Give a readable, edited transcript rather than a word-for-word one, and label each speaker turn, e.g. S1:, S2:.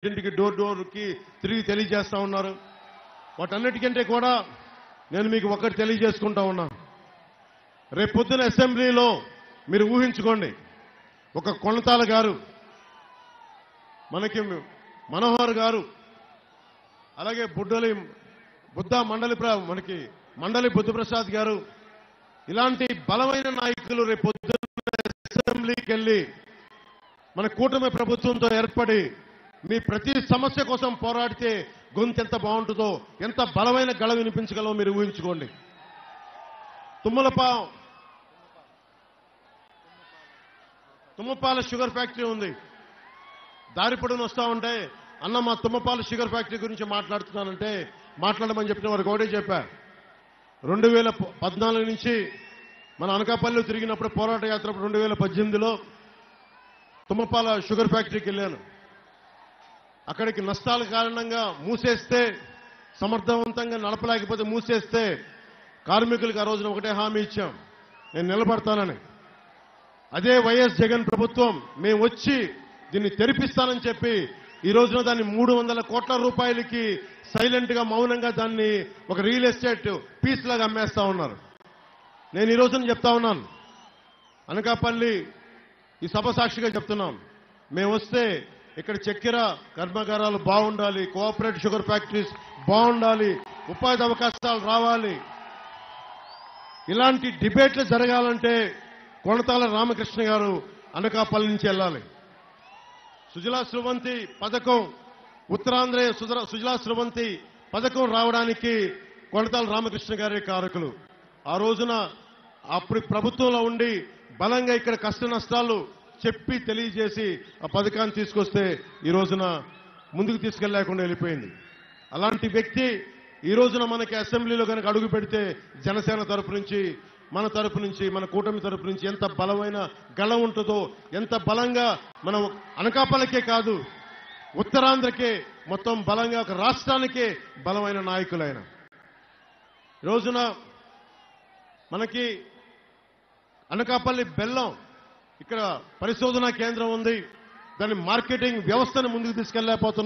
S1: ఇంటికి డోర్ డోర్కి తిరిగి తెలియజేస్తా ఉన్నారు. వాటన్నిటికంటే కూడా నేను మీకు ఒకటి తెలియజేసుకుంటా ఉన్నా. రేపు పొద్దున అసెంబ్లీలో మీరు ఊహించుకోండి, ఒక కొణతాల గారు, మనకి మనోహర్ గారు, అలాగే మనకి మండలి బుద్ధప్రసాద్ గారు, ఇలాంటి బలమైన నాయకులు రేపు పొద్దున అసెంబ్లీకి వెళ్ళి మన కూటమి ప్రభుత్వంతో ఏర్పడి మీ ప్రతి సమస్య కోసం పోరాడితే గొంతు ఎంత బాగుంటుందో, ఎంత బలమైన గళ వినిపించగలమో మీరు ఊహించుకోండి. తుమ్మపాల షుగర్ ఫ్యాక్టరీ ఉంది. దారి పొడవున వస్తా ఉంటే, అన్న మా తుమ్మపాల షుగర్ ఫ్యాక్టరీ గురించి మాట్లాడుతున్నానంటే మాట్లాడమని చెప్పిన వారికి ఒకటే చెప్పా. 2014 నుంచి మన అనకాపల్లి తిరిగినప్పుడు పోరాట యాత్ర 2018లో తుమ్మపాల షుగర్ ఫ్యాక్టరీకి వెళ్ళాను. అక్కడికి నష్టాల కారణంగా మూసేస్తే, సమర్థవంతంగా నడపలేకపోతే మూసేస్తే కార్మికులకు ఆ రోజున ఒకటే హామీ ఇచ్చాం, నేను నిలబడతానని. అదే వైఎస్ జగన్ ప్రభుత్వం మేము వచ్చి దీన్ని తెరిపిస్తానని చెప్పి ఈ రోజున దాన్ని 300 కోట్ల రూపాయలకి సైలెంట్ గా మౌనంగా దాన్ని ఒక రియల్ ఎస్టేట్ పీస్ లాగా అమ్మేస్తా ఉన్నారు. నేను ఈ రోజున చెప్తా ఉన్నాను, అనకాపల్లి ఈ సభ సాక్షిగా చెప్తున్నాం, మేము వస్తే ఇక్కడ చక్కెర కర్మాగారాలు బాగుండాలి, కోఆపరేటివ్ షుగర్ ఫ్యాక్టరీస్ బాగుండాలి, ఉపాధి అవకాశాలు రావాలి. ఇలాంటి డిబేట్లు జరగాలంటే కొణతాల రామకృష్ణ గారు అనకాపల్లి నుంచి వెళ్ళాలి. సుజలా స్రవంతి పథకం, ఉత్తరాంధ్ర సుజలా స్రవంతి పథకం రావడానికి కొణతాల రామకృష్ణ గారే కారకులు. ఆ రోజున అప్పుడు ప్రభుత్వంలో ఉండి బలంగా ఇక్కడ కష్ట నష్టాలు చెప్పి తెలియజేసి ఆ పథకాన్ని తీసుకొస్తే ఈ రోజున ముందుకు తీసుకెళ్లేకుండా వెళ్ళిపోయింది. అలాంటి వ్యక్తి ఈ రోజున మనకి అసెంబ్లీలో కనుక అడుగు పెడితే జనసేన తరపు నుంచి, మన తరపు నుంచి, మన కూటమి తరపు నుంచి ఎంత బలమైన గళ ఉంటుందో, ఎంత బలంగా మనం అనకాపల్లికే కాదు ఉత్తరాంధ్రకే మొత్తం బలంగా ఒక రాష్ట్రానికే బలమైన నాయకులైన ఈ రోజున మనకి అనకాపల్లి బెల్లం ఇక్కడ పరిశోధనా కేంద్రం ఉంది. దాని మార్కెటింగ్ వ్యవస్థను ముందుకు తీసుకెళ్లేకపోతున్నాం.